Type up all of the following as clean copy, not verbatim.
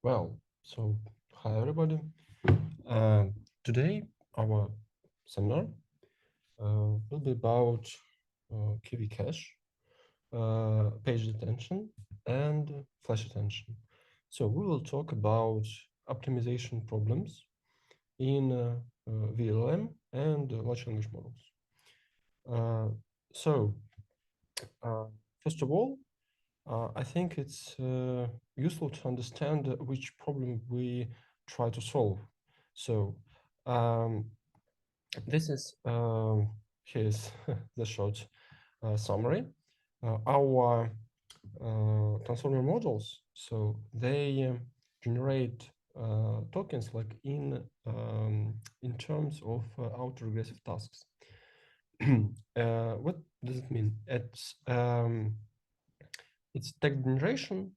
Well, so hi everybody. Today our seminar will be about Kiwi Cache, page attention, and flash attention. So we will talk about optimization problems in VLM and large language models. Uh, so uh, first of all, I think it's useful to understand which problem we try to solve. So um, this is here's the short summary. Our transformer models, so they generate tokens like in terms of autoregressive tasks. What does it mean? It's text generation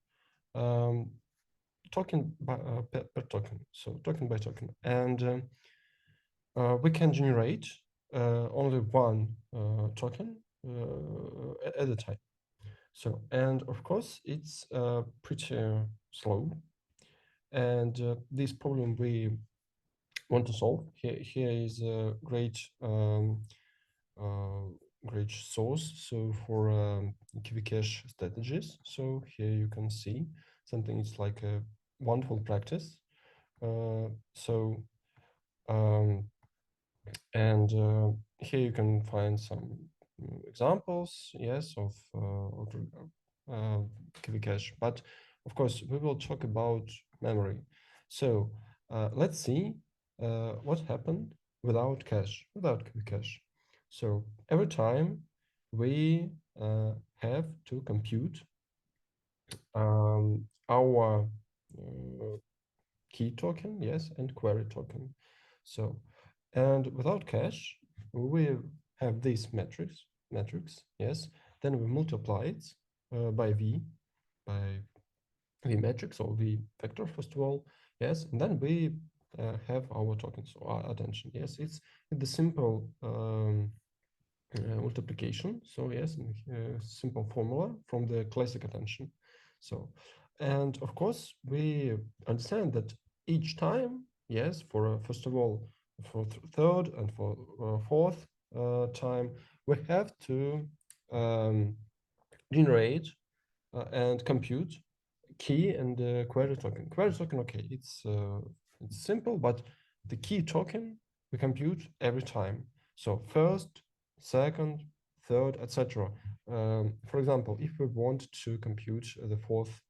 token per token, so token by token, and we can generate only one token at a time. So, and of course, it's pretty slow, and this problem we want to solve. Here is a uh, great source. So for Kiwi Cache strategies. So here you can see something. It's like a wonderful practice. So and here you can find some examples, yes, of Kiwi Cache. But of course, we will talk about memory. So let's see what happened without cache, without Kiwi Cache. So every time we have to compute our key token, yes, and query token. So, and without cache, we have this matrix, yes. Then we multiply it by by V matrix or V vector, first of all, yes. And then we have our tokens or our attention, yes. It's the simple multiplication. So yes, simple formula from the classic attention. So, and of course, we understand that each time, yes, for first of all, for third and for fourth time, we have to generate and compute key and query token. Query token, okay, it's simple, but the key token we compute every time. So first, second, third, etc. For example, if we want to compute the fourth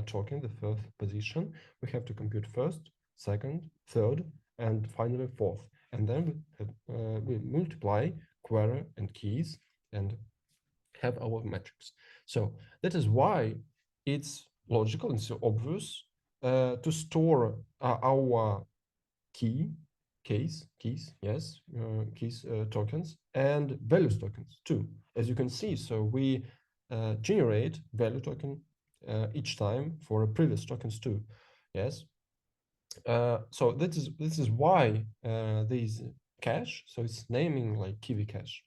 token, the fourth position, we have to compute first, second, third, and finally fourth. And then we multiply query and keys and have our metrics. So that is why it's logical and so obvious to store our keys, yes, keys tokens and values tokens too. As you can see, so we generate value token each time for previous tokens too. Yes. So this is why these cache. So it's naming like Kiwi Cache.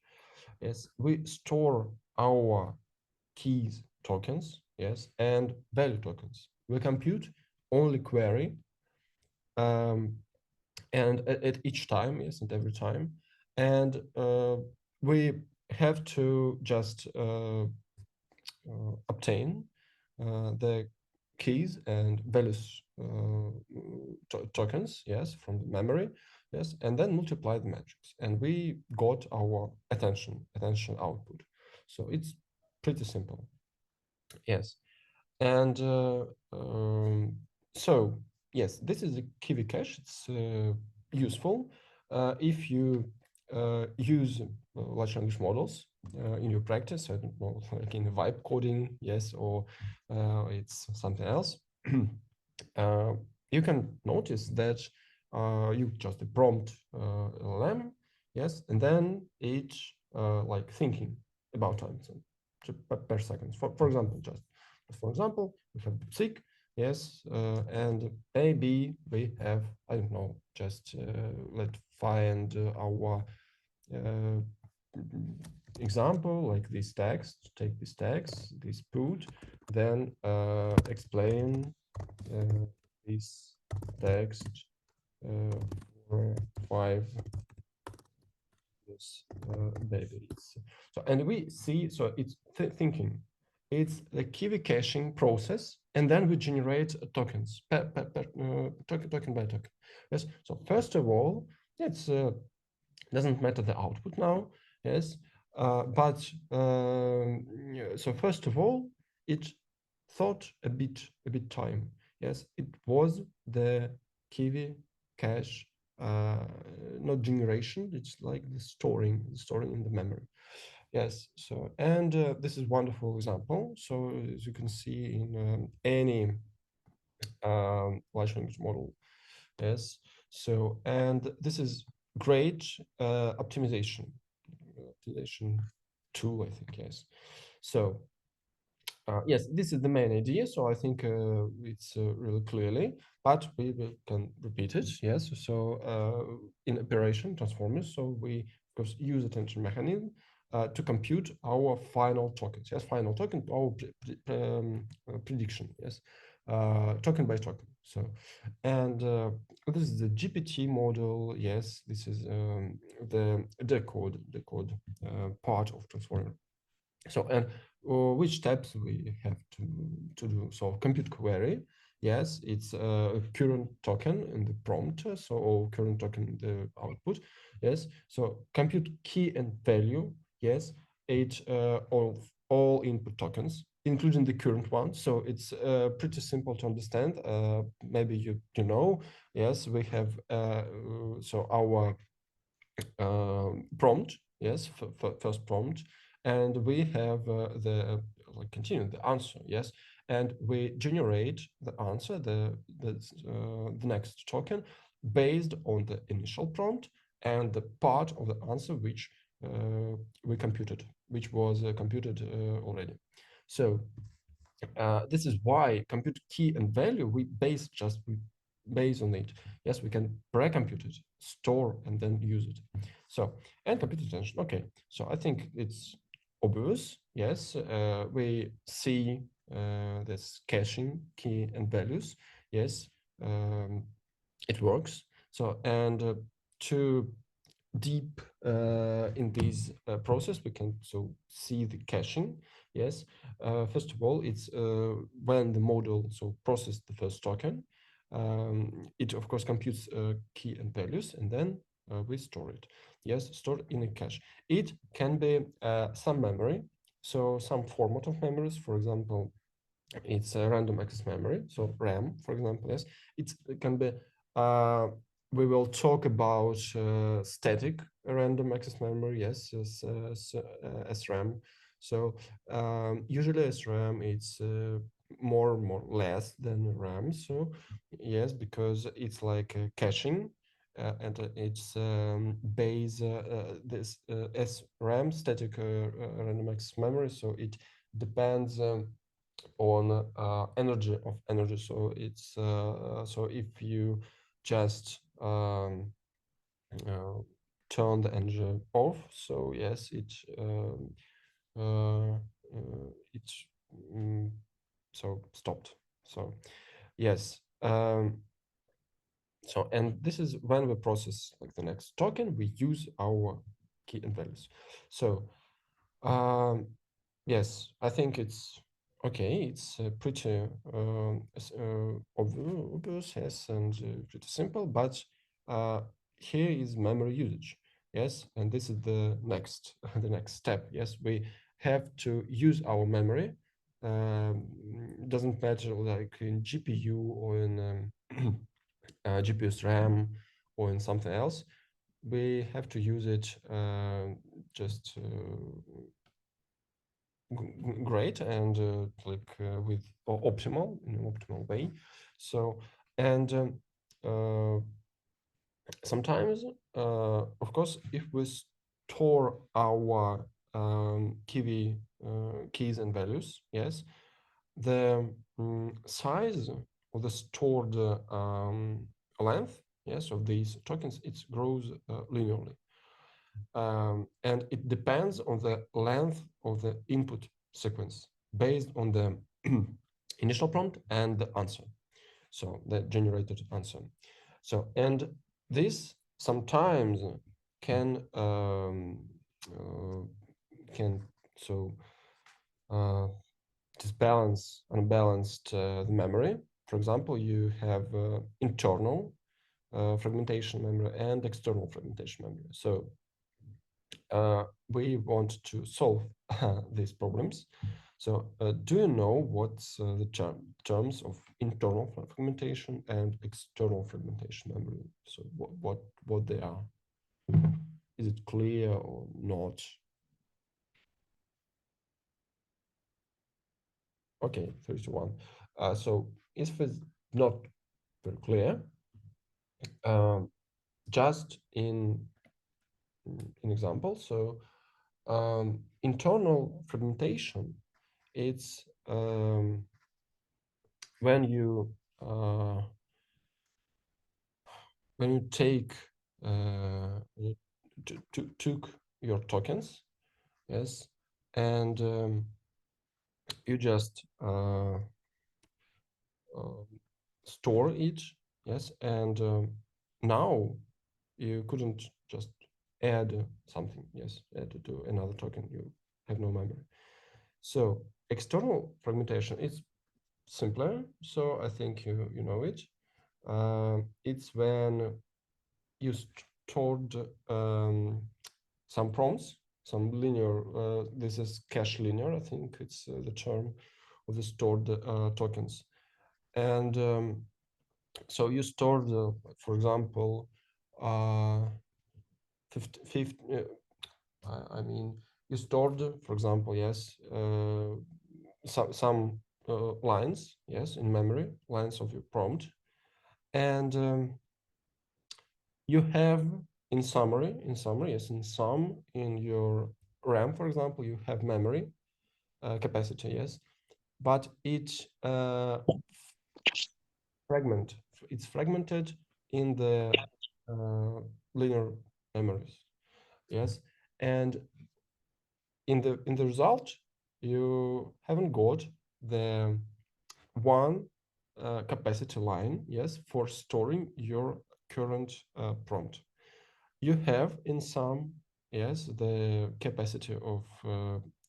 Yes, we store our keys tokens, yes, and value tokens. We compute only query and at each time, yes, and every time. And we have to just obtain the keys and values tokens, yes, from the memory, yes, and then multiply the matrix. And we got our attention output. So it's pretty simple. Yes. And so, yes, this is a Kiwi Cache. It's useful if you use large language models in your practice. I don't know, like in vibe coding, yes, or it's something else. You can notice that you just prompt LLM, yes, and then each like thinking about time per second. For example, just for example, we have sick, yes, and maybe we have, I don't know, just let's find our example like this text, take this text, this put, then explain this text for 5 babies. So, and we see, so it's thinking, it's the Kiwi caching process, and then we generate tokens, token by token. Yes. So first of all, it's doesn't matter the output now. Yes. But so first of all, it thought a bit time. Yes, it was the Kiwi cache, not generation. It's like the storing in the memory. Yes. So, and this is wonderful example. So as you can see in any large language model. Yes. So, and this is great optimization tool, I think. Yes. So yes, this is the main idea. So I think it's really clearly, but we can repeat it. Yes. So in operation transformers, so we of course use attention mechanism to compute our final tokens. Yes, final token, our prediction. Yes, token by token. So, and this is the GPT model. Yes, this is the decode part of transformer. So, and which steps we have to do? So, compute query. Yes, it's a current token in the prompt, so current token in the output. Yes, so compute key and value. Yes, each of all input tokens, including the current one. So it's pretty simple to understand. Maybe you know. Yes, we have so our prompt. Yes, first prompt, and we have like continue the answer. Yes, and we generate the answer, the next token based on the initial prompt and the part of the answer which we computed, which was computed already. So this is why compute key and value we base on it. Yes, we can pre-compute it, store, and then use it. So, and compute attention. Okay, so I think it's obvious. Yes, we see this caching key and values. Yes, it works. So, and to deep in this process, we can so see the caching. Yes, first of all, it's when the model so process the first token, it of course computes key and values, and then we store it. Yes, stored in a cache. It can be some memory, so some format of memories. For example, it's a random access memory, so RAM, for example. Yes, it can be. We will talk about static random access memory. Yes, as SRAM. So usually SRAM it's more less than RAM. So yes, because it's like caching. And it's base this SRAM static random access memory. So it depends on energy of energy. So it's so if you just turn the energy off, so yes, uh, it's so stopped. So yes. So, and this is when we process like the next token, we use our key and values. So yes, I think it's okay. It's pretty obvious, yes, and pretty simple. But here is memory usage, yes, and this is the next the next step. Yes, we have to use our memory. Doesn't matter like in GPU or in GPU's RAM or in something else. We have to use it just great and like with optimal in an optimal way. So and sometimes of course if we store our Kiwi keys and values, yes, the size of the stored length, yes, of these tokens, it grows linearly. And it depends on the length of the input sequence based on the initial prompt and the answer. so the generated answer. So, and this sometimes can uh, can so disbalance unbalanced the memory. For example, you have internal fragmentation memory and external fragmentation memory. So we want to solve these problems. So do you know what's the terms of internal fragmentation and external fragmentation memory? So what they are? Is it clear or not? Okay, 31. So if it's not very clear, um, just in example, so internal fragmentation, it's when you uh, take took your tokens, yes, and you just um, store it, yes, and now you couldn't just add something, yes, add to another token. You have no memory. So external fragmentation is simpler. So I think you know it. It's when you stored some prompts, some linear. This is cache linear. I think it's the term of the stored tokens, and so you stored, for example, uh, 50, I mean, you stored, for example, yes, some lines, yes, in memory, lines of your prompt, and you have yes, in sum, in your RAM, for example, you have memory capacity, yes, but fragment, it's fragmented in the linear memories, yes, and in the result, you haven't got the one capacity line, yes, for storing your current prompt. You have in some, yes, the capacity of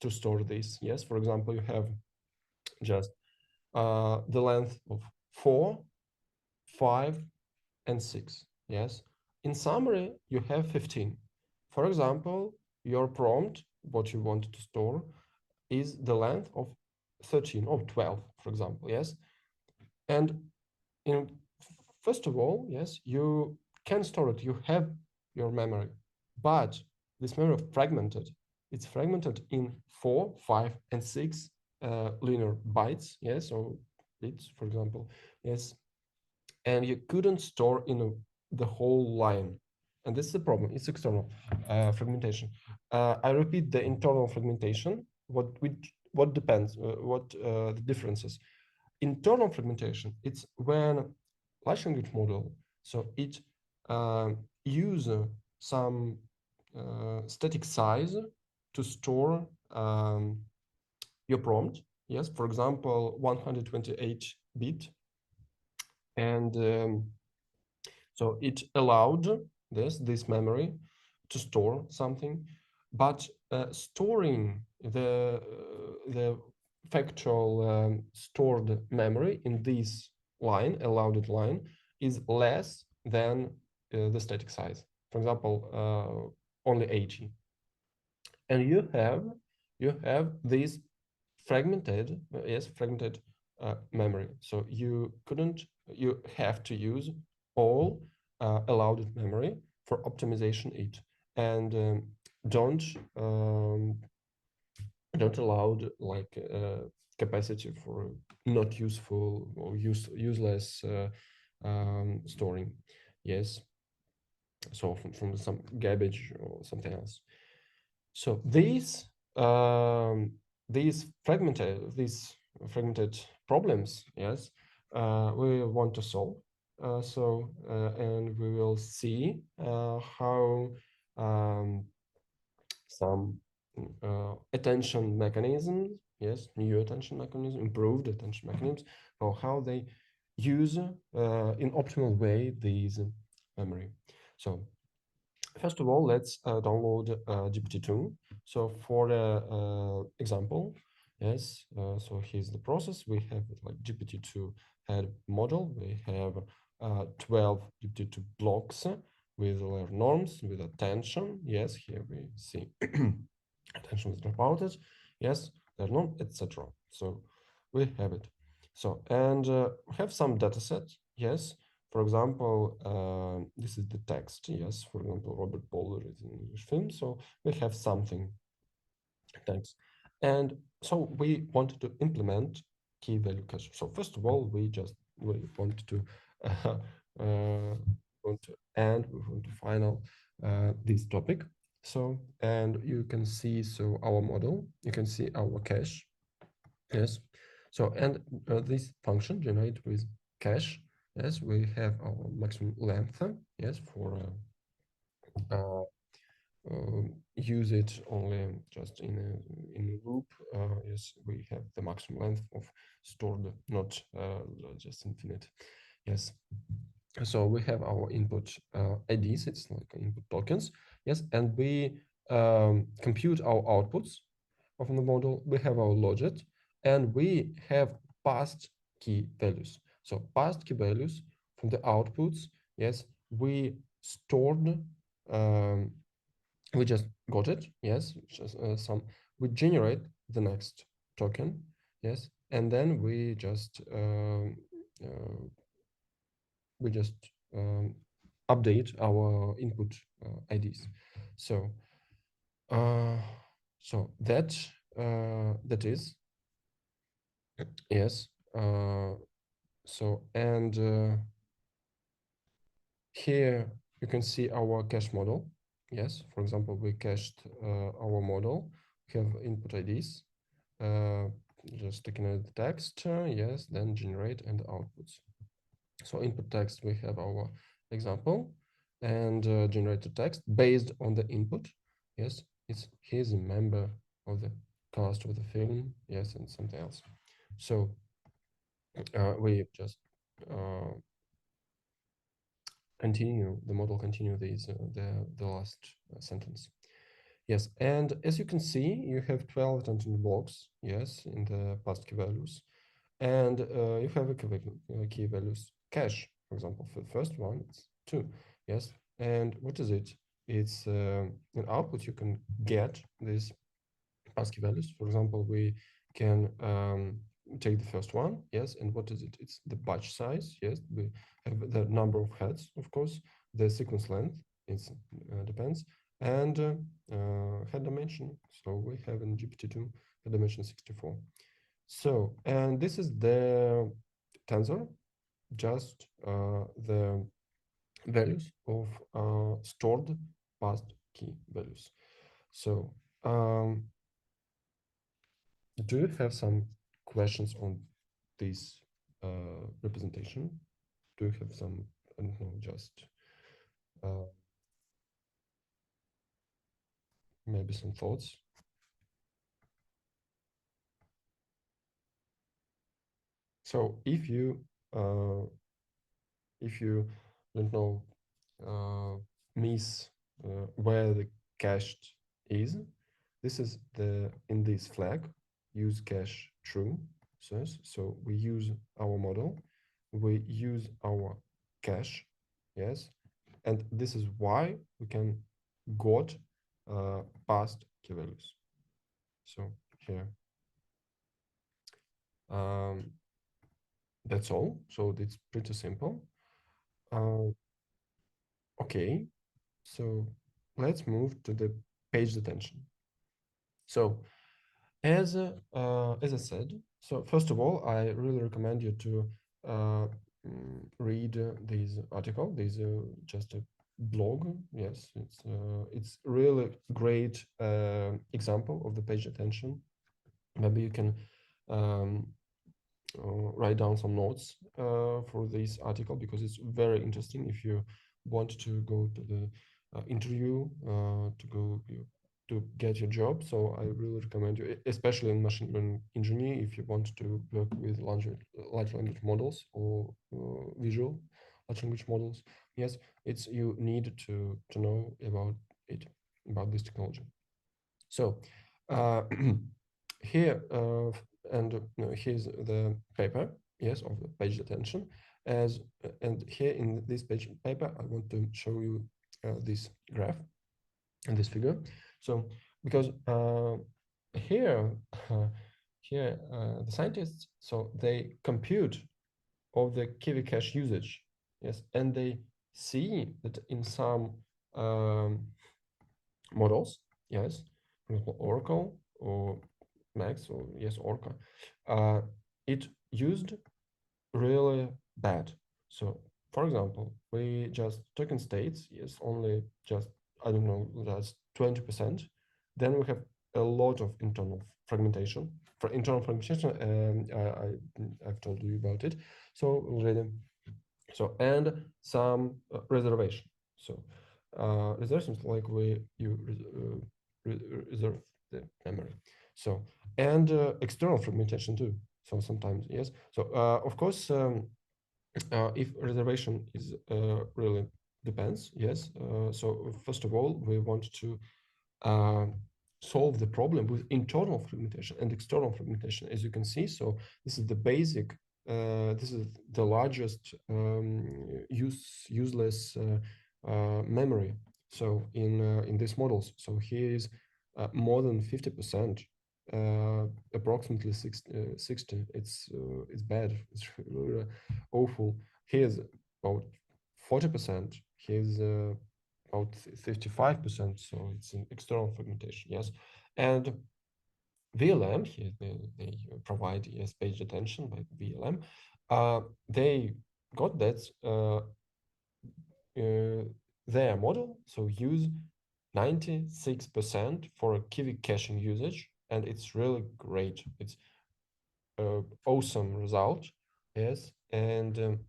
to store this. Yes, for example, you have just the length of 4, 5, and 6. Yes, in summary, you have 15. For example, your prompt, what you want to store, is the length of 13 or 12, for example. Yes, and in first of all, yes, you can store it. You have your memory, but this memory fragmented. It's fragmented in 4, 5, and 6 linear bytes. Yes, or bits, for example. Yes, and you couldn't store in the whole line. And this is the problem. It's external fragmentation. I repeat the internal fragmentation. What depends? What the differences? Internal fragmentation. It's when large language model. So it use some static size to store your prompt. Yes, for example, 128 bit, and so it allowed this memory to store something, but storing the factual stored memory in this line, allowed line, is less than the static size. For example, only 80, and you have this fragmented, fragmented memory. So you have to use all allowed memory for optimization it, and don't um, don't allow like capacity for not useful or useless storing. Yes, so from some garbage or something else. So these fragmented problems, yes, we want to solve. And we will see how um, some attention mechanisms, yes, new attention mechanisms, improved attention mechanisms, or how they use in optimal way these memory. So first of all, let's download GPT-2. So for the example, yes, so here's the process. We have like GPT-2 head model. We have 12 GPT-2 blocks with their norms, with attention. Yes, here we see attention is reported. Yes, they're not, etc. So we have it. So, and we have some data set. Yes, for example, this is the text. Yes, for example, Robert Bowler is an English film. So we have something text. And so we wanted to implement key value cache. So first of all, we want to uh, want to end, we want to final this topic. So, and you can see, so our model, you can see our cache. Yes. So, and this function generate with cache. Yes, we have our maximum length. Yes, for use it only just in a loop. Yes, we have the maximum length of stored, not just infinite. Yes. So we have our input IDs, it's like input tokens. Yes, and we compute our outputs of the model. We have our logic, and we have past key values. So past key values from the outputs. Yes, we stored. We just got it. Yes, just some. We generate the next token. Yes, and then we just update our input IDs. So, uh, so that is yes. So and here you can see our cache model. Yes, for example, we cached our model. We have input IDs. Just taking out the text. Yes, then generate and outputs. So input text, we have our example and generated text based on the input. Yes, he's a member of the cast of the film. Yes, and something else. So we just continue, the model continue the last sentence. Yes, and as you can see, you have 12 attention blocks, yes, in the past key values. And you have a key values cache. For example, for the first one, it's 2. Yes. And what is it? It's an output you can get these ASCII values. For example, we can take the first one. Yes. And what is it? It's the batch size. Yes. We have the number of heads, of course, the sequence length. It depends. And head dimension. So we have in GPT-2 head dimension 64. So, and this is the tensor, just the values of stored past key values. So, do you have some questions on this representation? Do you have some, I don't know, just maybe some thoughts? So, if you don't know miss where the cached is, this is the in this flag use cache true. So we use our model, we use our cache, yes, and this is why we can got past key values. So here, that's all. So it's pretty simple. Okay, so let's move to the page detention. So as I said, so first of all, I really recommend you to read this article. This just a blog. Yes, it's really great example of the page attention. Maybe you can write down some notes for this article because it's very interesting. If you want to go to the interview, to go to get your job. So I really recommend you, especially in machine learning engineering, if you want to work with large language models or visual large language models. Yes, it's you need to know about it, about this technology. So here and here's the paper, yes, of the page attention. And here in this page paper, I want to show you this graph and this figure. So because here here the scientists, so they compute of the Kiwi cache usage, yes, and they see that in some models, yes, for example, Oracle or Max or yes, Oracle, it used really bad. So, for example, we just token states, yes, only just, I don't know, that's 20%. Then we have a lot of internal fragmentation. For internal fragmentation, I've told you about it. So already, so and some reservation. So reservations like reserve the memory. So and external fragmentation too. So sometimes yes. So of course, if reservation is really depends, yes. So first of all, we want to uh, solve the problem with internal fragmentation and external fragmentation, as you can see. So this is the basic, this is the largest useless memory. So in these models, so here is more than 50%, approximately 60. It's bad. It's really awful. Here's about 40%. Here's about 55%, so it's an external fragmentation, yes. And VLM, here they provide yes, page attention by VLM. They got that their model, so use 96% for a Kiwi caching usage, and it's really great. It's awesome result, yes. And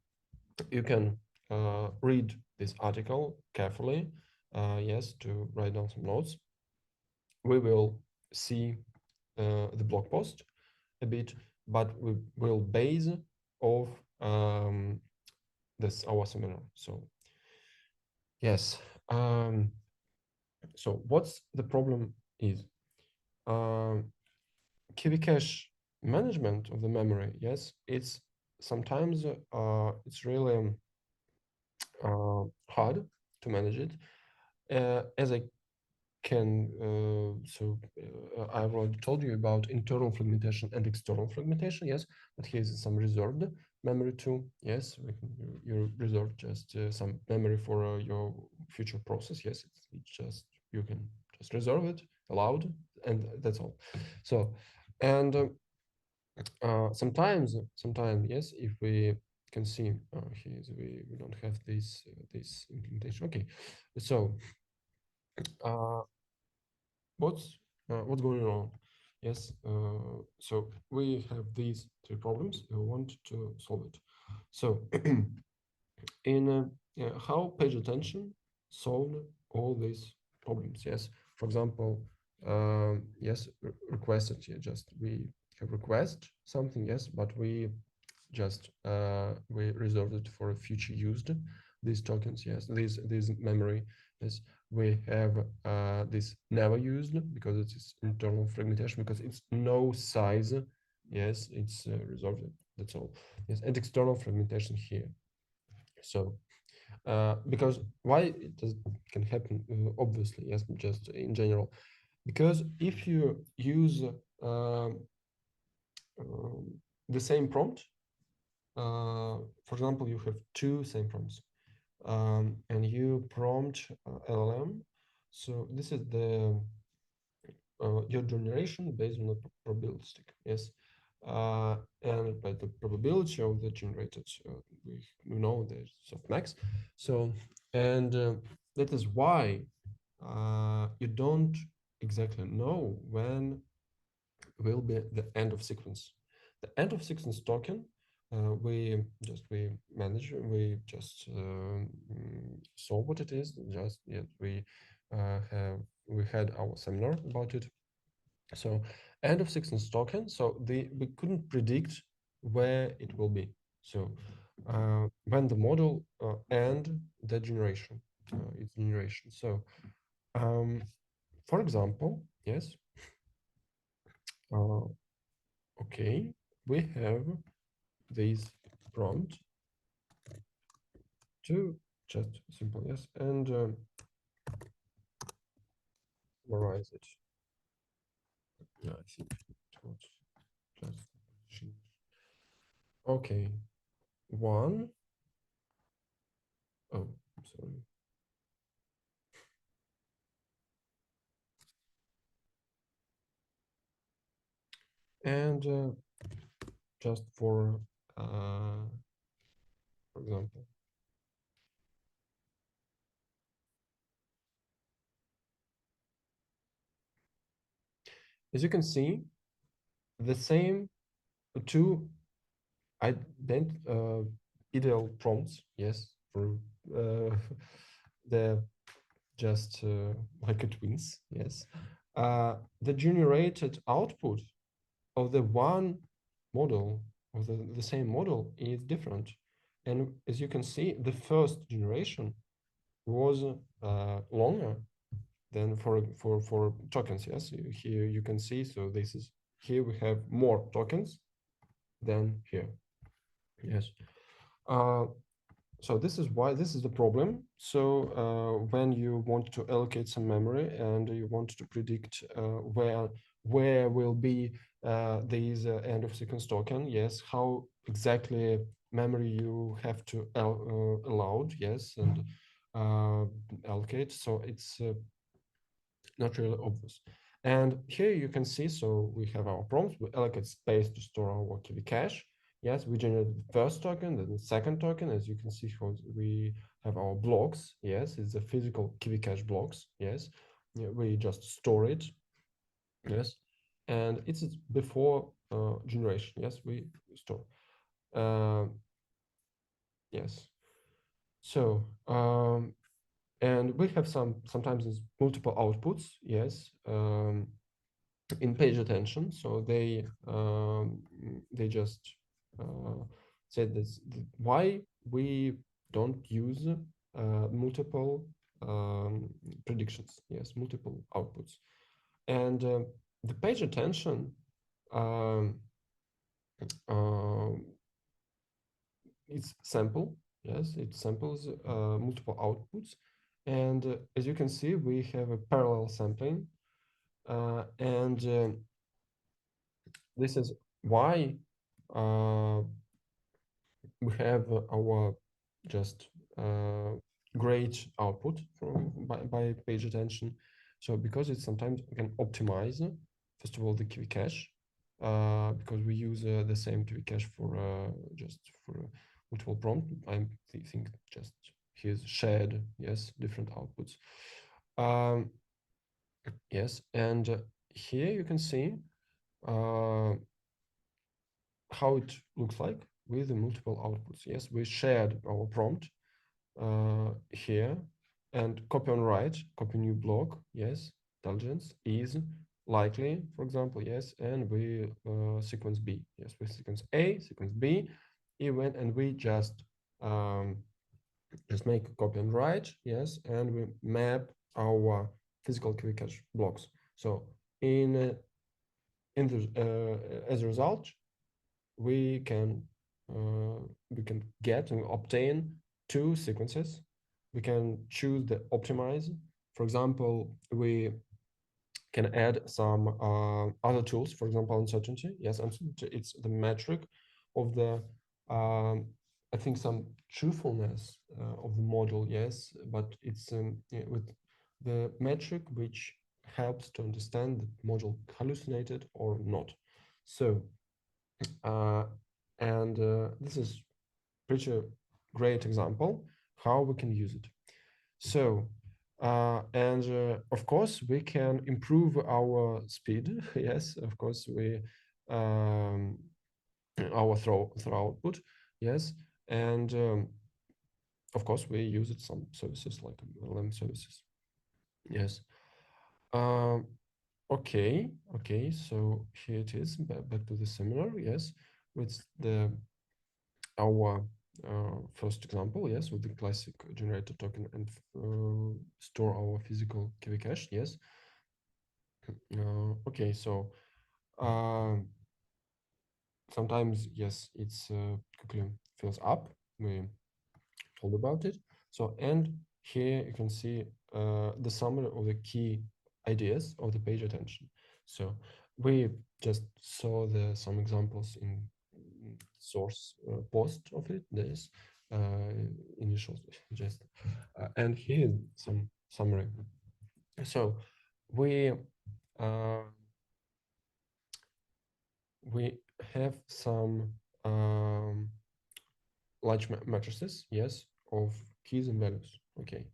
you can read this article carefully, yes, to write down some notes. We will see the blog post a bit, but we will base off this our seminar. So yes, so what's the problem is Kiwi cache management of the memory. Yes, it's sometimes it's really hard to manage it. As I can, I've already told you about internal fragmentation and external fragmentation, yes, but here's some reserved memory too, yes, you reserve just some memory for your future process, yes, it's just, you can just reserve it, allowed, and that's all. So, and sometimes, yes, if we can see, here we don't have this implementation, okay, so, what's going on? Yes, so we have these three problems. We want to solve it. So in how page attention solved all these problems? Yes, for example, yes, requested. Yeah, just we have request something. Yes, but we just we reserved it for future used. These tokens. Yes, these memory. Yes, we have this never used because it is internal fragmentation because it's no size. Yes, it's resolved. That's all. Yes, and external fragmentation here. So because why it can happen, obviously, yes, just in general, because if you use the same prompt, for example, you have two same prompts, and you prompt LLM. So this is the your generation based on the probabilistic, yes. And by the probability of the generated, we know the softmax. So, and that is why you don't exactly know when will be the end of sequence. The end of sequence token, we manage, we just saw what it is, just yet we we had our seminar about it. So N06 token, so we couldn't predict where it will be. So when the model end the generation, its generation. So for example, yes, okay, we have this prompt to just simple yes and summarize it. Yeah, I think it was just okay. One. Oh, sorry. And just for example, as you can see, the same two ident ideal prompts, yes, for the just like a twins, yes. The generated output of the one model of the same model is different. And as you can see, the first generation was longer than for tokens. Yes, here you can see. So this is here we have more tokens than here. Yes. So this is why this is the problem. So when you want to allocate some memory and you want to predict where will be these end of sequence token, yes, how exactly memory you have to allowed, yes, and allocate. So it's not really obvious. And here you can see, so we have our prompts, we allocate space to store our KV cache. Yes, we generate the first token, then the second token. As you can see, we have our blocks. Yes, it's the physical KV cache blocks. Yes, yeah, we just store it. Yes, and it's before generation. Yes, we store. Yes. So and we have sometimes it's multiple outputs. Yes. In page attention, so they just said this why we don't use multiple predictions, yes, multiple outputs. And the page attention um, uh, it's sample, yes, it samples multiple outputs. And as you can see, we have a parallel sampling, and this is why we have our just great output from by page attention. So because it's sometimes we can optimize first of all the KV cache because we use the same KV cache for just for multiple prompt. I think just here's shared, yes, different outputs. Yes, and here you can see how it looks like with the multiple outputs. Yes, we shared our prompt here and copy on write, copy new block. Yes, intelligence is likely, for example, yes, and we sequence B. Yes, we sequence A, sequence B, event, and we just make a copy and write. Yes, and we map our physical KV cache blocks. So in the as a result, we can get and obtain two sequences. We can choose the optimize. For example, we can add some other tools. For example, uncertainty. Yes, uncertainty. It's the metric of the I think some truthfulness of the model. Yes, but it's yeah, with the metric which helps to understand the model hallucinated or not. So and this is pretty great example how we can use it. So and of course we can improve our speed. Yes, of course we our throw output. Yes, and of course we use it some services like LLM services. Yes. Um, okay. Okay. So here it is. Back to the seminar. Yes, with the our first example. Yes, with the classic generator token and store our physical KV cache. Yes. Okay. So um, sometimes yes, it's quickly fills up. We told about it. So, and here you can see the summary of the key ideas of the page attention. So we just saw some examples in source post of it. There's initial just, and here some summary. So we uh, we have some large matrices, yes, of keys and values. Okay,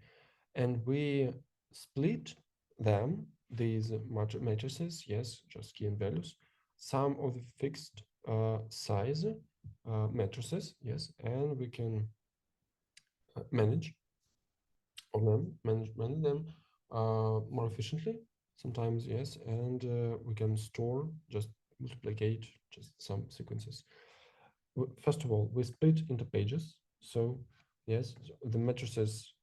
and we split them, these matrices, yes, just key and values, some of the fixed size matrices, yes, and we can manage manage them more efficiently sometimes, yes, and we can store, just multiplicate just some sequences. First of all, we split into pages. So yes, the matrices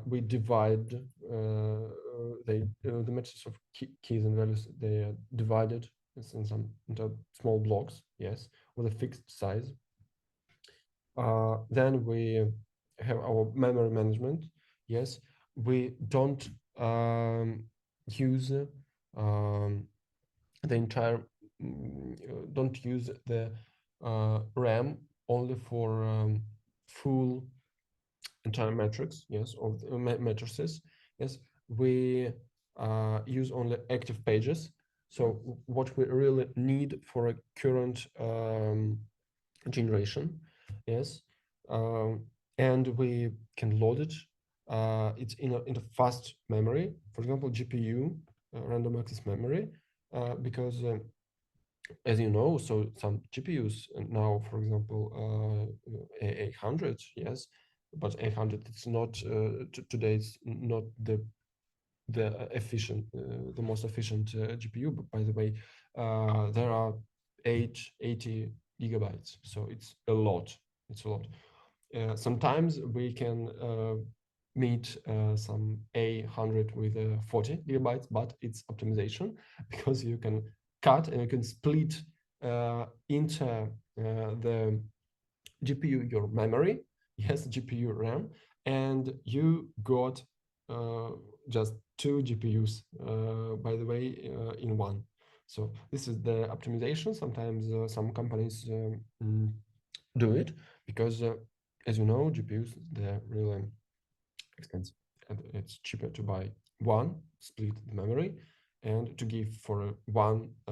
we divide the matrices of keys and values, they are divided in some into small blocks, yes, with a fixed size. Then we have our memory management. Yes, we don't use the entire don't use the RAM only for full entire matrix, yes, of the matrices. Yes, we use only active pages. So what we really need for a current generation, yes, um, and we can load it. It's in a fast memory, for example, GPU, random access memory, because as you know, so some GPUs now, for example, A800, yes, but 800 it's not today. It's not the most efficient GPU. But by the way, there are 80 gigabytes, so it's a lot. It's a lot. Sometimes we can meet some A100 with 40 gigabytes, but it's optimization because you can cut and you can split into the GPU your memory, yes, GPU RAM, and you got uh, just two GPUs, by the way, in one. So this is the optimization. Sometimes some companies do it because, as you know, GPUs, they're really expensive, and it's cheaper to buy one, split the memory, and to give for one I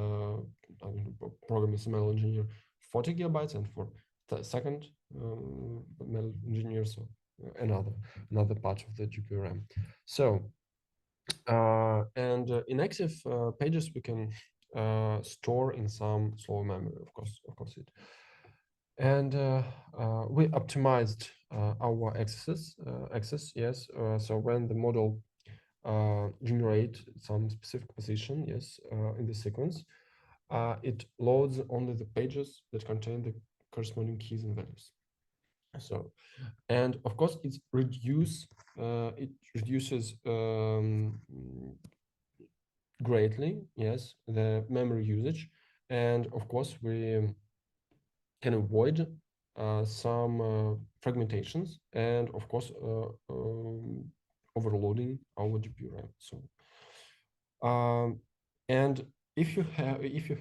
don't know, program ML engineer 40 gigabytes, and for the second ML engineer, so another part of the GPU RAM. So and in active pages we can store in some slow memory, of course it. And we optimized our access, yes. So when the model generate some specific position, yes, in the sequence, it loads only the pages that contain the corresponding keys and values. So, and of course, it reduces greatly, yes, the memory usage, and of course we can avoid some fragmentations, and of course overloading our GPU RAM. So and if you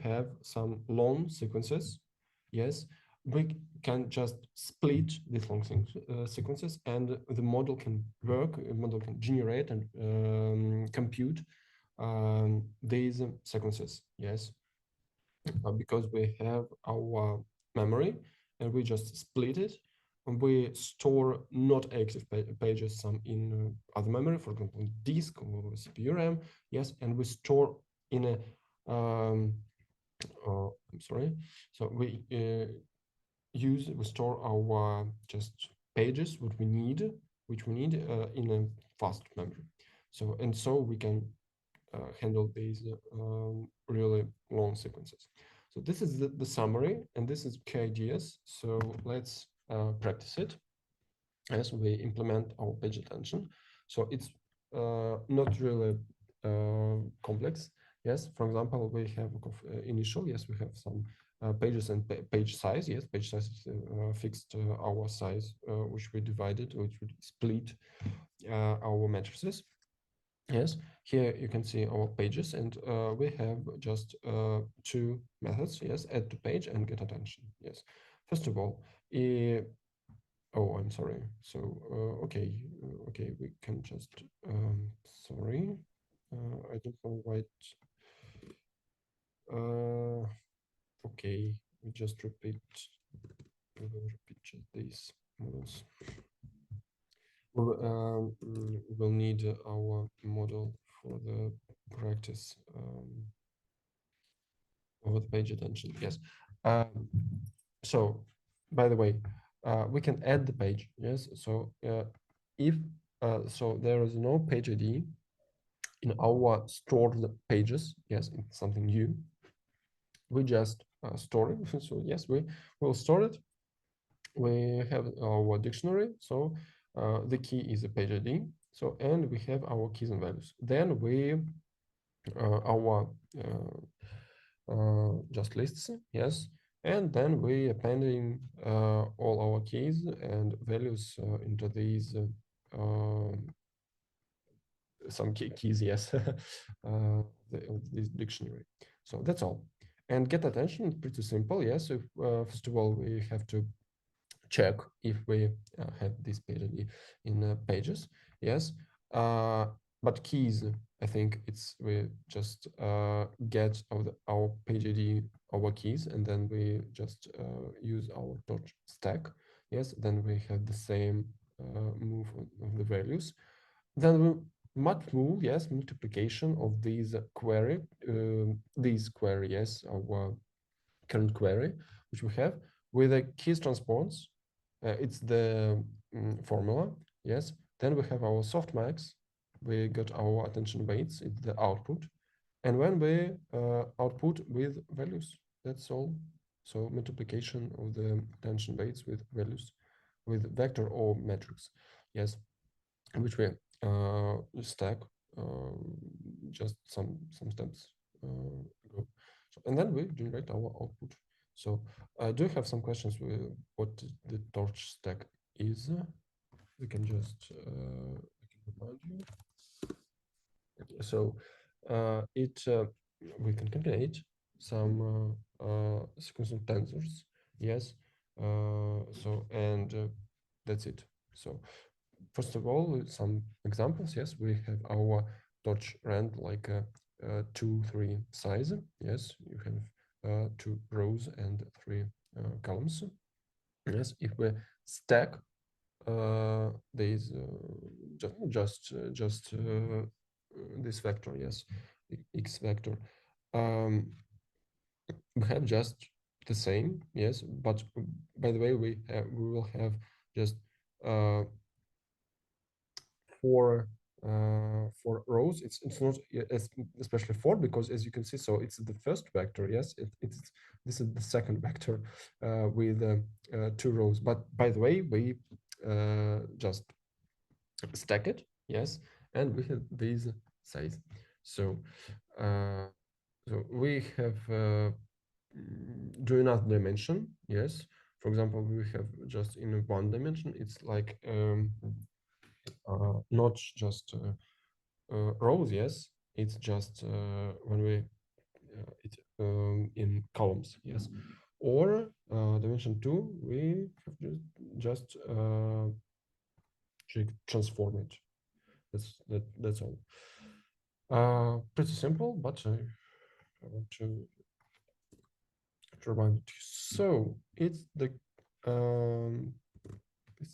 have some long sequences, yes, we can just split these long sequences, and the model can work. The model can generate and compute these sequences. Yes, because we have our memory and we just split it, and we store not active pages, some in other memory, for example, disk or CPU RAM. Yes, and we store in a I'm sorry. So we store our just pages which we need in a fast memory. So we can handle these really long sequences. So this is the summary, and this is key ideas. So let's practice it as we implement our page attention. So it's not really complex. Yes, for example, we have initial. Yes, we have some pages and page size. Yes, page size is fixed our size, which we divided, which we split our matrices. Yes, here you can see our pages, and we have just two methods. Yes, add to page and get attention. Yes, first of all, oh, I'm sorry. So okay, okay, we can just sorry, I don't know why. Okay, we just repeat. We will repeat just these models. We'll need our model for the practice over the page attention. Yes. So, by the way, we can add the page. Yes. So if so, there is no page ID in our stored pages. Yes, it's something new. We just store it. So yes, we will store it. We have our dictionary. So the key is a page ID. So and we have our keys and values. Then we our just lists, yes, and then we appending all our keys and values into these some keys, yes, of this dictionary. So that's all. And get attention is pretty simple, yes. If, first of all, we have to check if we have this page ID in pages, yes. But keys, I think it's we just get our page ID, our keys, and then we just use our dot stack. Yes, then we have the same move of the values. Then we must move, yes, multiplication of these query, yes, our current query, which we have with a keys transpose. It's the formula, yes. Then we have our softmax. We got our attention weights. It's the output, and when we output with values, that's all. So multiplication of the attention weights with values, with vector or matrix, yes, which we stack just some steps ago. So, and then we generate our output. So do you have some questions with what the torch stack is? We can just remind you. So we can concatenate some sequential tensors. Yes. So and that's it. So first of all, some examples. Yes, we have our torch rand like a 2-3 size. Yes, you have 2 rows and 3 columns. Yes, if we stack these just this vector, yes, x vector, we have just the same, yes, but by the way, we will have just four rows. It's not especially 4 because as you can see, so it's the first vector, yes, it's this is the second vector with 2 rows, but by the way, we just stack it, yes, and we have this size. So so we have do not dimension, yes. For example, we have just in one dimension, it's like not just rows, yes, it's just when we it in columns, yes, or dimension 2 we have just transform it. That's all. Pretty simple, but I want to remind you. So it's the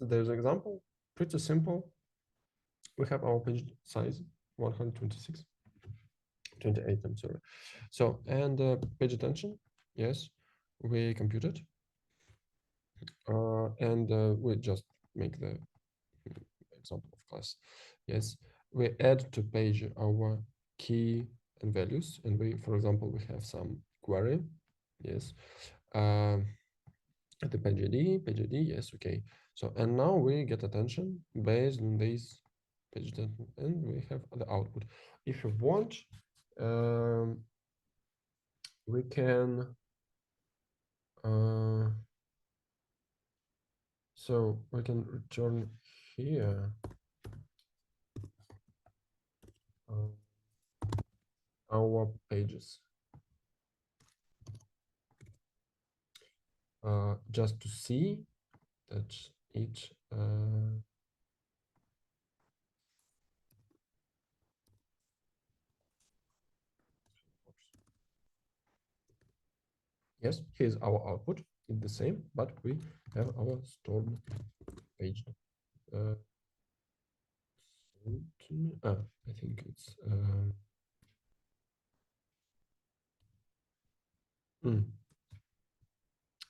there's an example, pretty simple. We have our page size 126, 28, I'm sorry. So, and page attention, yes, we compute it. And we just make the example of class, yes. we add to page our key and values, and we, for example, we have some query, yes, at the page ID, yes, okay. So, and now we get attention based on this page attention, and we have the output. If you want, we can, so we can return here our pages, just to see that each yes, here's our output. It's the same, but we have our stored page. I think it's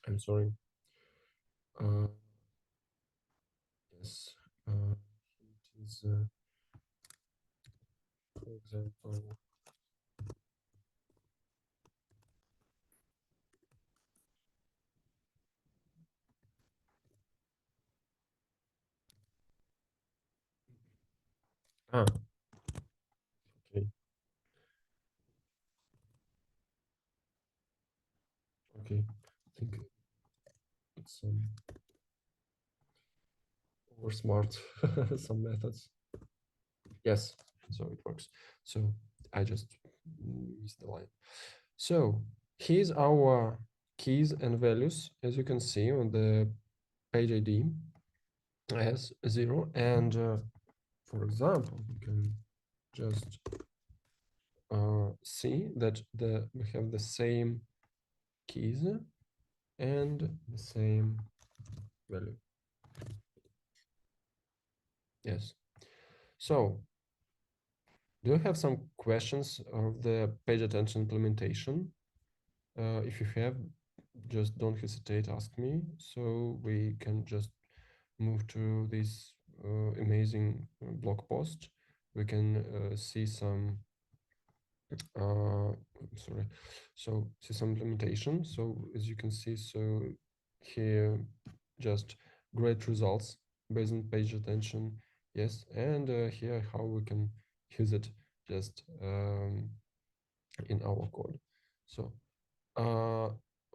I'm sorry. Yes, it is, for example, ah, okay, okay. I think it's over smart some methods. Yes, so it works. So I just missed the line. So here's our keys and values. As you can see on the page ID as 0. And for example, we can just see that we have the same keys and the same value. Yes. So do you have some questions of the page attention implementation? If you have, just don't hesitate, ask me, so we can just move to this amazing blog post. We can see some, sorry, so see some implementation. So as you can see, so here just great results based on page attention. Yes, and here how we can use it just in our code. So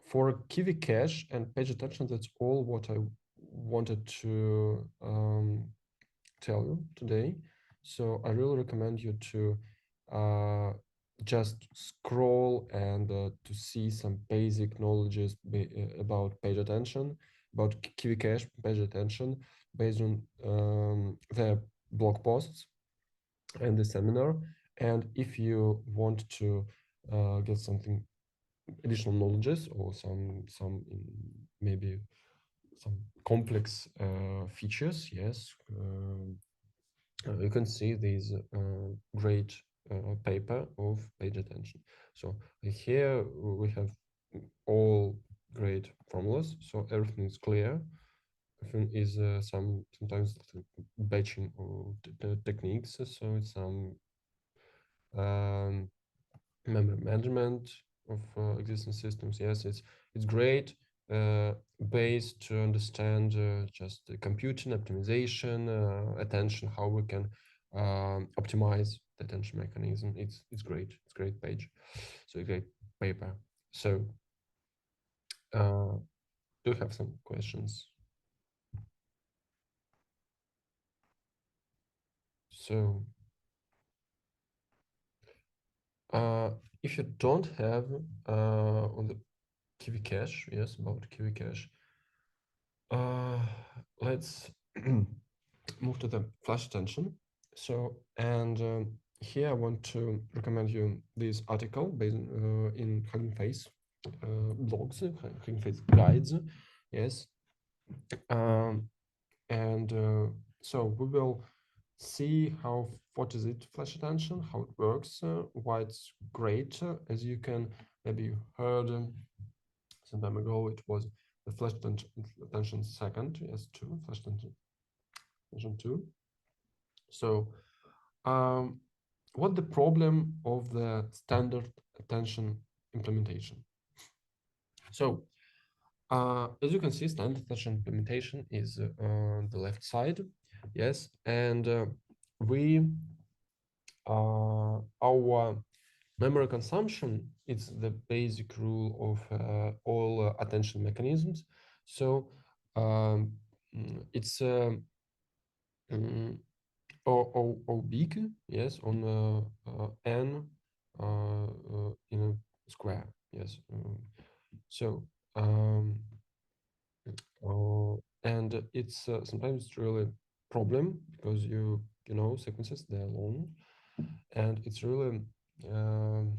for Kiwi Cache and page attention, that's all what I wanted to tell you today. So I really recommend you to just scroll and to see some basic knowledges about page attention, about Kiwi Cache, page attention, based on their blog posts and the seminar. And if you want to get something additional knowledges or some maybe some complex features, yes, you can see this great paper of page attention. So here we have all great formulas, so everything is clear. Everything is sometimes batching of the techniques, so it's some memory management of existing systems. Yes, it's great base to understand just the computing optimization, attention, how we can optimize the attention mechanism. It's great. It's great page. So a great paper. So do you have some questions? So if you don't have on the Kiwi Cache, yes, about Kiwi Cache, let's move to the FlashAttention. So, and here I want to recommend you this article based in Hugging Face blogs, Hugging Face guides. Yes. And so we will see what is it FlashAttention, how it works, why it's great. As you can maybe heard some time ago, it was the FlashAttention second, yes, two, FlashAttention 2. So what the problem of the standard attention implementation? So as you can see, standard attention implementation is on the left side. Yes, and our memory consumption is the basic rule of all attention mechanisms. So it's mm, O big, yes, on n in a square, yes. So and it's sometimes it's really problem because you know sequences they're long, and it's really um,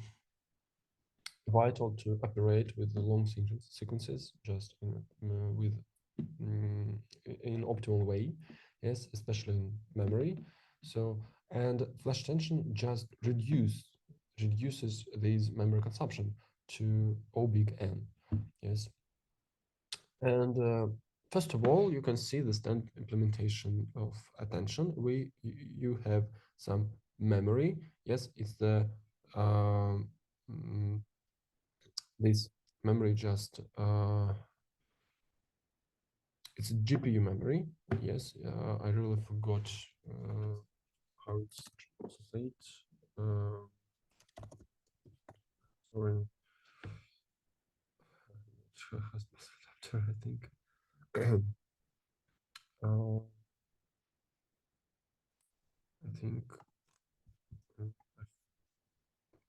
vital to operate with the long sequences just with in optimal way, yes, especially in memory. So and flash attention just reduces this memory consumption to O big N, yes. And first of all, you can see the standard implementation of attention. You have some memory. Yes, it's the this memory just it's a GPU memory. Yes, I really forgot how it's translated. Sorry, I think. I think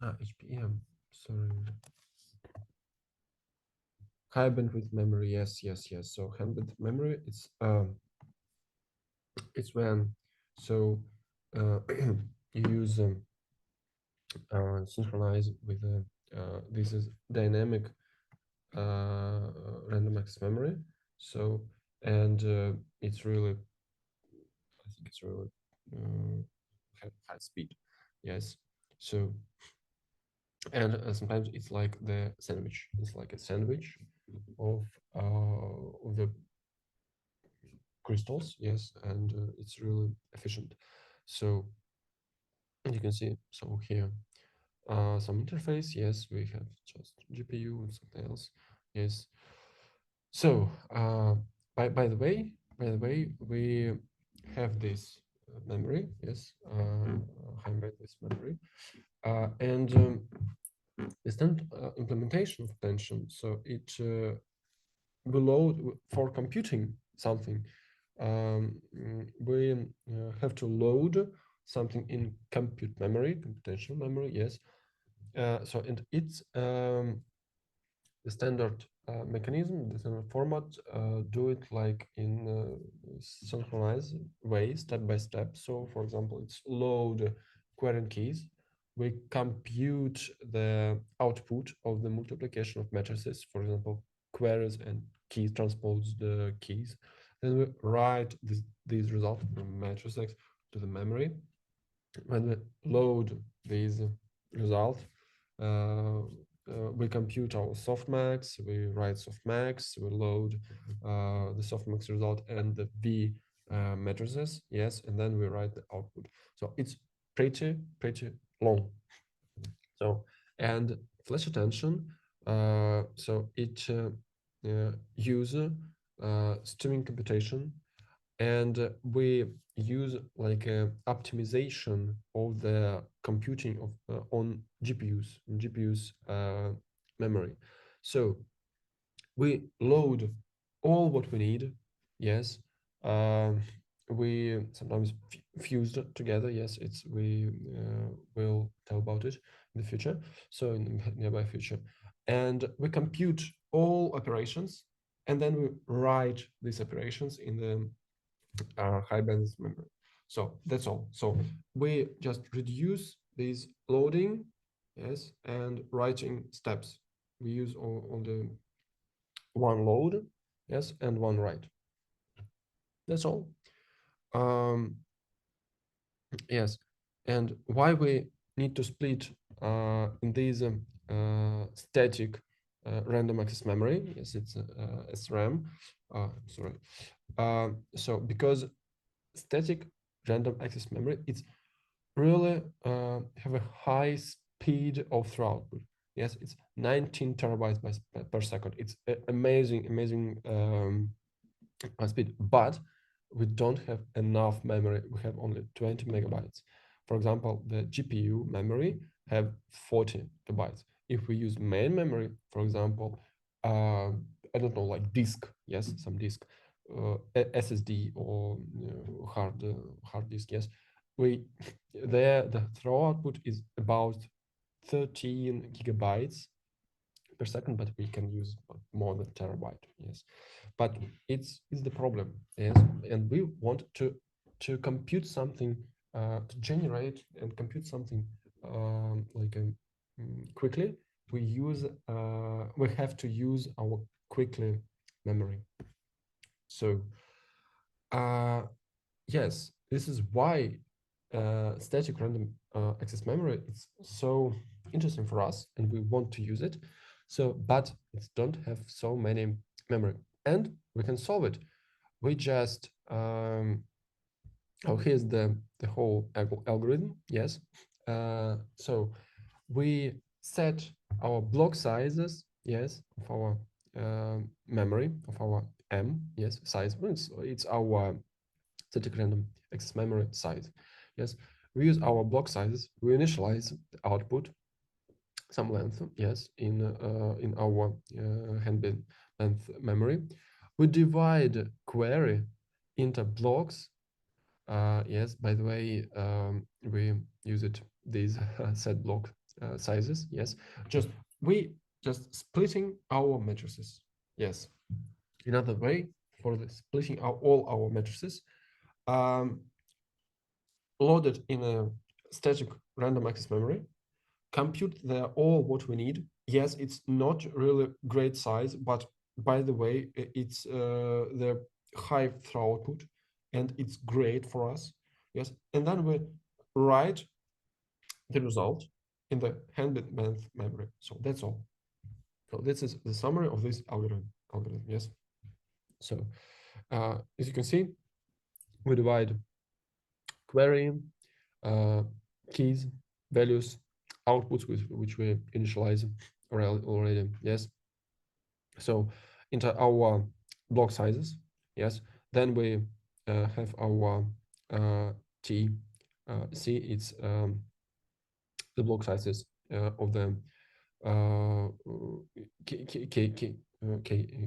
HPM. Sorry. High bandwidth memory. Yes, yes, yes. So high bandwidth memory. It's when so you use synchronize with this is dynamic random access memory. So and it's really I think it's really high speed. Yes. So and sometimes it's like the sandwich. It's like a sandwich of the crystals. Yes, and it's really efficient. So you can see so here some interface. Yes, we have just GPU and something else. Yes. So by the way, we have this memory. Yes, high bandwidth memory, and the standard implementation of attention. So it below for computing something, we have to load something in compute memory, computational memory. Yes. So and it's the standard mechanism, the standard format, do it like in synchronized way, step by step. So, for example, it's load querying keys. We compute the output of the multiplication of matrices, for example, queries and keys transpose the keys. Then we write these results from matrices to the memory. When we load these results, we compute our softmax, we write softmax, we load the softmax result and the V matrices, yes, and then we write the output. So it's pretty long. So and flash attention, so it use streaming computation, and we use like a optimization of the computing of on GPUs memory. So we load all what we need. Yes, we sometimes fused together. Yes, it's we will tell about it in the future. So in the nearby future, and we compute all operations, and then we write these operations in the high bandwidth memory. So that's all. So we just reduce this loading, yes, and writing steps. We use on the one load, yes, and one write. That's all. Yes, and why we need to split in these static random access memory? Yes, it's SRAM. Sorry. So because static random access memory, it's really have a high speed of throughput. Yes, it's 19 terabytes per second. It's amazing, amazing speed, but we don't have enough memory. We have only 20 megabytes. For example, the GPU memory have 40 gigabytes. If we use main memory, for example, I don't know, like disk, yes, some disk, SSD or hard disk, yes, we there the throw output is about 13 gigabytes per second, but we can use more than terabyte, yes. But it's the problem, yes, and we want to compute something, to generate and compute something quickly. We have to use our quickly memory. So yes, this is why static random access memory is so interesting for us, and we want to use it. So, but it don't have so many memory, and we can solve it. We just here's the whole algorithm. Yes, so we set our block sizes. Yes, of our memory of our yes size. It's our static random access memory size. Yes, we use our block sizes. We initialize the output, some length, yes, in our handbin length memory. We divide query into blocks. Yes, by the way, we use it these set block sizes. Yes, we just splitting our matrices. Yes, another way for the splitting all our matrices. Loaded in a static random access memory, compute there all what we need. Yes, it's not really great size, but by the way, it's the high throughput and it's great for us. Yes, and then we write the result in the handbin memory. So that's all. So this is the summary of this algorithm. Yes. So as you can see, we divide query, keys, values, outputs with which we initialize already. Yes. So into our block sizes. Yes. Then we have our T. C. It's the block sizes of the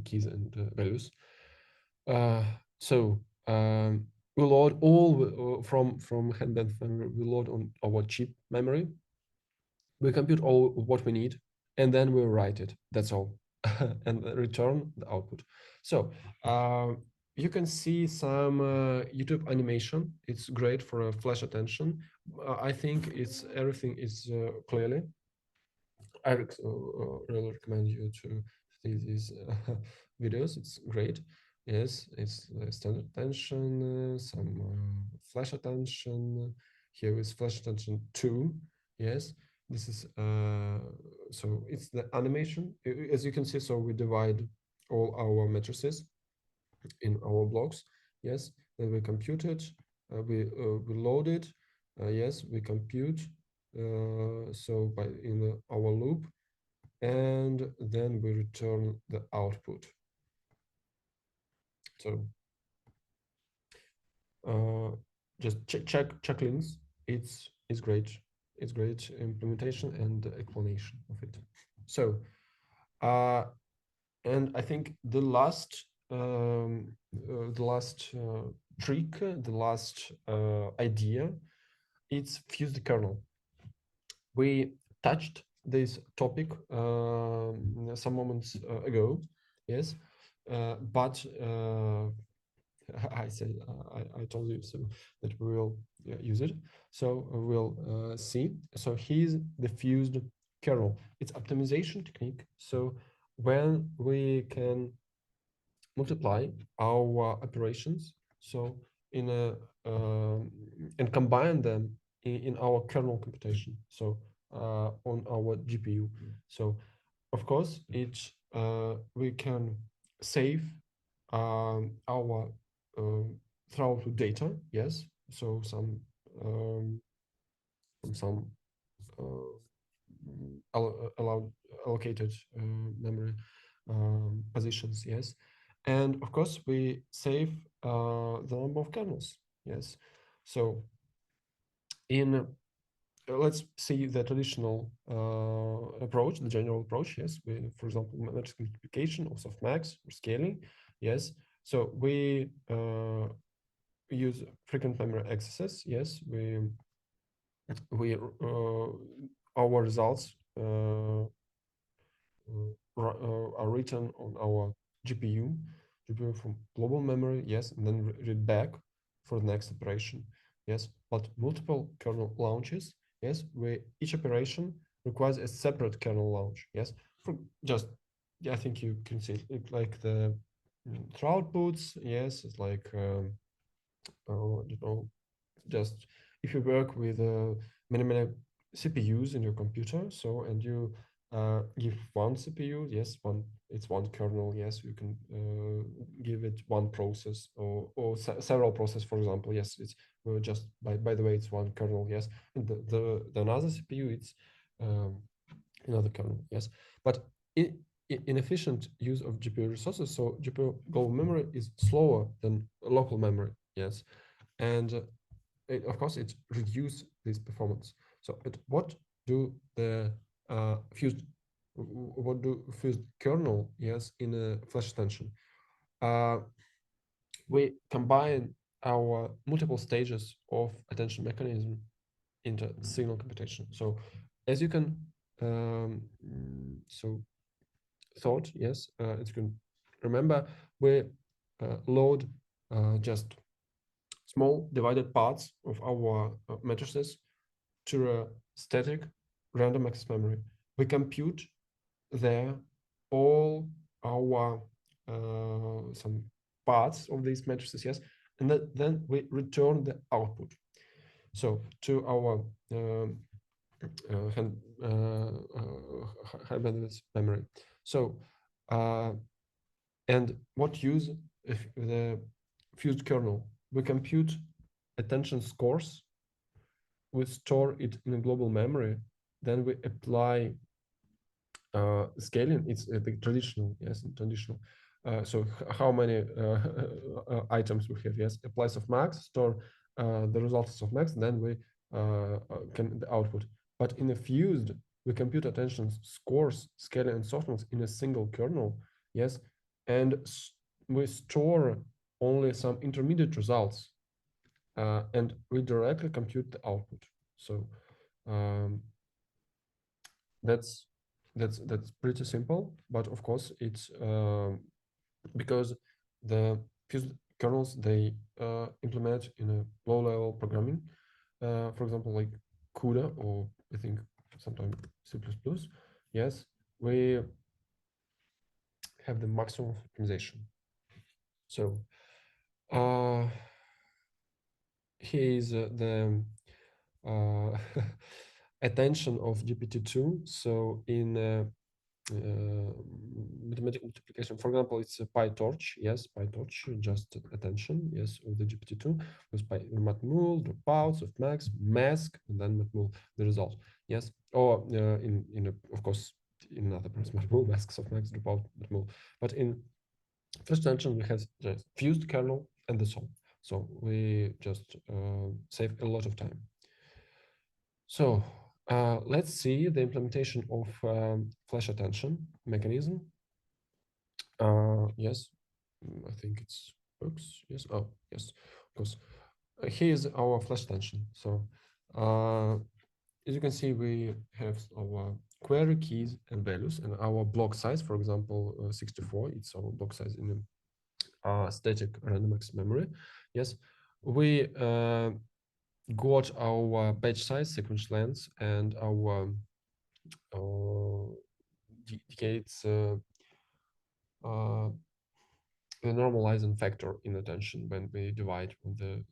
keys and values. So we load all from handband memory. We load on our chip memory. We compute all what we need, and then we write it. That's all, and return the output. So you can see some YouTube animation. It's great for FlashAttention. I think it's everything is clearly. I really recommend you to see these videos. It's great. Yes, it's standard attention, some FlashAttention. Here is FlashAttention 2. Yes, this is so it's the animation. As you can see, so we divide all our matrices in our blocks. Yes, then we compute it. We load it. Yes, we compute. So by in our loop, and then we return the output. So just check links. It's great. It's great implementation and explanation of it. So and I think the last trick, the last idea, it's fuse the kernel. We touched this topic some moments ago, yes, but I said I told you so that we will use it. So we'll see. So here's the fused kernel. It's optimization technique. So when we can multiply our operations, so in a and combine them in our kernel computation, so on our GPU. So of course we can save our throughout data, yes, so some from some allocated memory positions, yes. And of course, we save the number of kernels, yes. So in let's see the traditional approach, the general approach, yes. We, for example, matrix multiplication or softmax or scaling, yes. So we use frequent memory accesses, yes. We our results are written on our GPU from global memory, yes, and then read back for the next operation, yes. But multiple kernel launches, yes, where each operation requires a separate kernel launch, yes. For just, yeah, I think you can see it like the outputs, yes. It's like you know, just if you work with many CPUs in your computer, so and you give one CPU, yes, it's one kernel, yes, you can give it one process or several processes, for example, yes, it's just by the way, it's one kernel, yes, and the another CPU, it's another kernel, yes, but inefficient use of GPU resources, so GPU global memory is slower than local memory, yes, and of course, it reduces this performance. So, what do the fused kernel, yes, in a FlashAttention? We combine our multiple stages of attention mechanism into signal computation. So, as you can thought, yes, as you can remember, we load just small divided parts of our matrices to a static random access memory. We compute there all our some parts of these matrices, yes, and then we return the output. So to our high bandwidth memory. So and what use if the fused kernel? We compute attention scores, we store it in a global memory, then we apply scaling. It's the traditional, yes, traditional. So how many items we have? Yes, apply softmax, store the results of max, then we can the output. But in a fused, we compute attention scores, scaling, and softmax in a single kernel. Yes, and we store only some intermediate results, and we directly compute the output. So that's pretty simple, but of course it's because the fused kernels, they implement in a low-level programming, for example, like CUDA, or I think sometimes C++. Yes, we have the maximum optimization. So here is the attention of GPT-2. So in mathematical multiplication, for example, it's a PyTorch, yes, PyTorch, just attention, yes, of the GPT-2 with matmul, dropouts of max, mask, and then matmul, the result, yes, or of course in other parts, matmul, masks of max, dropout, matmul, but in FlashAttention we have the fused kernel and the solve, so we just save a lot of time. So let's see the implementation of FlashAttention mechanism. Yes, I think it's works. Yes. Oh, yes, of course. Here's our FlashAttention. So as you can see, we have our query keys and values, and our block size, for example, 64. It's our block size in a static random access memory. Yes, we got our batch size, sequence length, and our indicates the normalizing factor in attention when we divide on the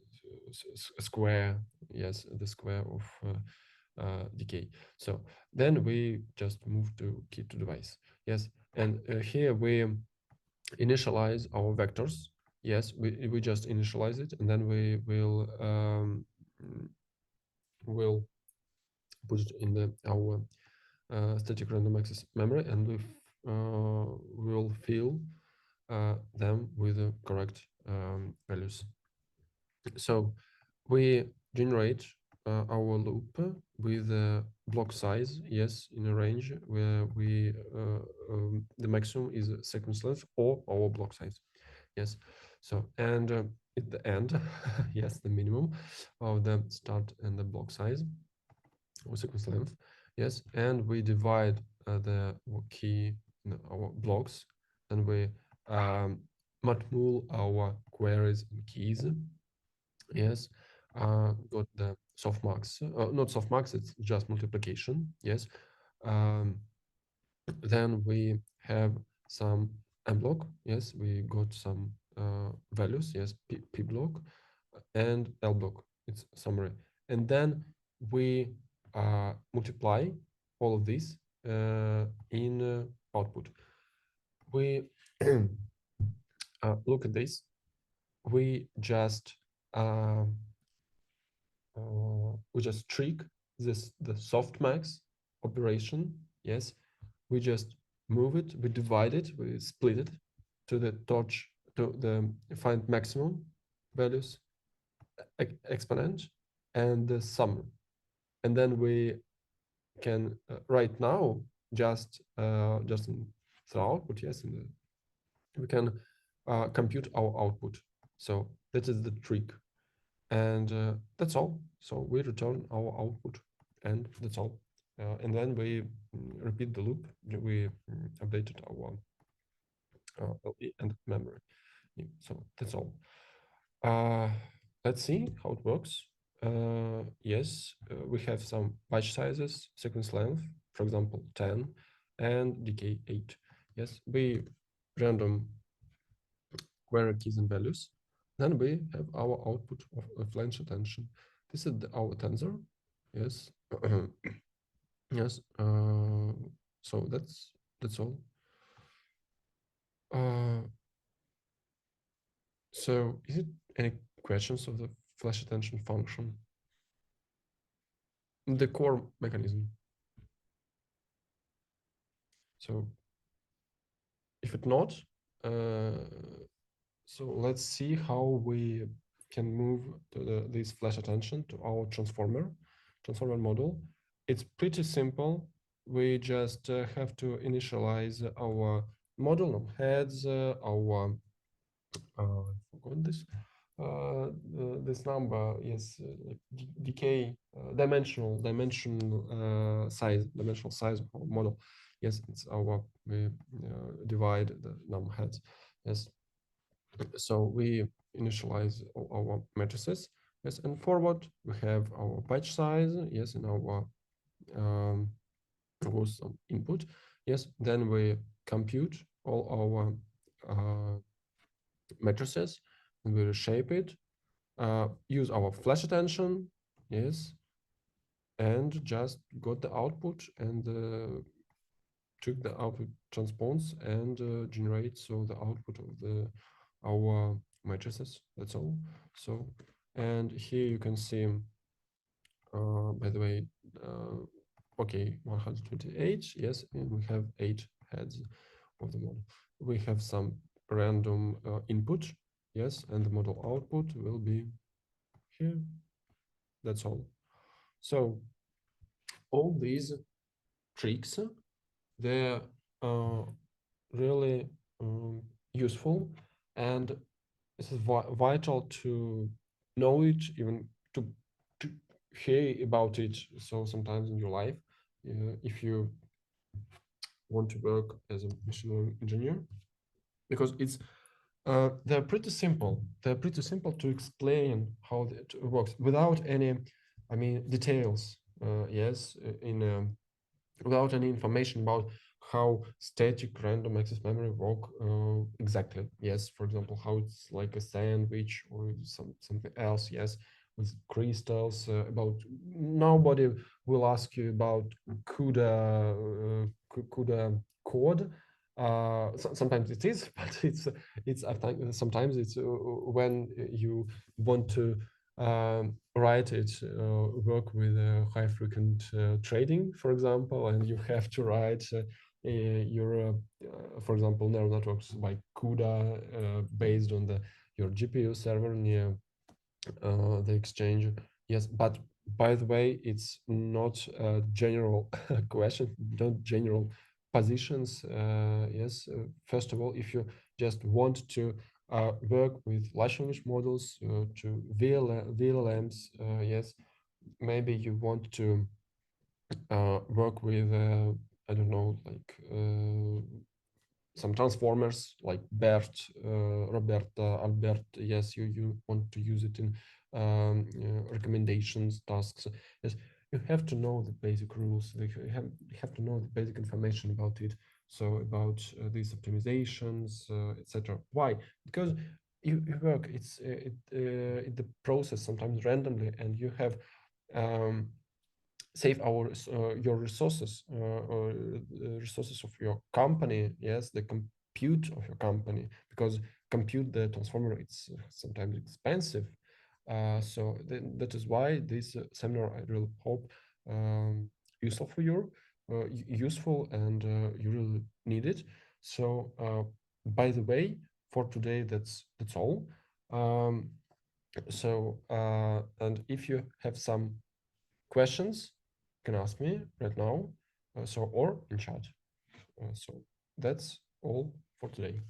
square, yes, the square of decay. So then we just move to key to device, yes, and here we initialize our vectors. Yes, we just initialize it, and then we will put it in our static random access memory, and we will fill them with the correct values. So we generate our loop with a block size, yes, in a range where we the maximum is sequence length or our block size, yes. So and at the end, yes, the minimum of the start and the block size or sequence length, yes, and we divide the key in our blocks, and we matmul our queries and keys, yes, got the softmax, not softmax, it's just multiplication, yes. Um, then we have some m block, yes, we got some values, yes, p block and l block, it's summary, and then we multiply all of this in output. We look at this, we just trick the softmax operation, yes. We just move it, we divide it, we split it to the torch, to the find maximum values exponent and the sum, and then we can right now just in the output, yes, in the, we can compute our output. So that is the trick, and that's all. So we return our output, and that's all. And then we repeat the loop. We updated our LE and memory. So that's all. Let's see how it works. Yes, we have some batch sizes, sequence length, for example, 10, and decay 8. Yes, we random query keys and values. Then we have our output of FlashAttention. This is our tensor. Yes. Yes. So that's all. So is it any questions of the FlashAttention function? The core mechanism. So if it not, so let's see how we can move this FlashAttention to our transformer model. It's pretty simple. We just have to initialize our model of heads, our I forgot this number is like decay dimensional size of our model. Yes, it's our, we divide the num heads. Yes, so we initialize all our matrices. Yes, and forward we have our batch size. Yes, in our was some input. Yes, then we compute all our matrices, and we reshape it, use our FlashAttention, yes, and just got the output and took the output transpose and generate so the output of our matrices. That's all. So, and here you can see, by the way, okay, 128, yes, and we have 8 heads of the model. We have some random input, yes, and the model output will be here. That's all. So all these tricks, they're really useful, and this is vital to know it, even to hear about it. So sometimes in your life, if you want to work as a machine learning engineer, because it's they're pretty simple. They're pretty simple to explain how it works without any, I mean, details. Yes, without any information about how static random access memory work exactly. Yes, for example, how it's like a sandwich or something else. Yes, with crystals. About nobody will ask you about CUDA code. Sometimes it is, but it's sometimes it's when you want to write it, work with high frequent trading, for example, and you have to write your, for example, neural networks like CUDA based on your GPU server near the exchange. Yes, but by the way, it's not a general question, not general positions. Yes, first of all, if you just want to work with large language models, to VLMs, yes, maybe you want to work with, I don't know, like some transformers like Bert, Robert, Albert. Yes, you want to use it in recommendations, tasks. Yes, you have to know the basic rules. You have to know the basic information about it. So about these optimizations, etc. Why? Because you work. It's the process sometimes randomly, and you have save your resources, resources of your company. Yes, the compute of your company, because compute the transformer, it's sometimes expensive. So that is why this seminar, I really hope, useful for you, useful, and you really need it. So by the way, for today, that's all. And if you have some questions, you can ask me right now, or in chat. So that's all for today.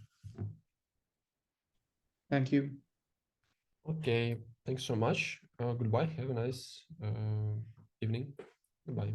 Thank you. Okay, thanks so much. Goodbye. Have a nice evening. Goodbye.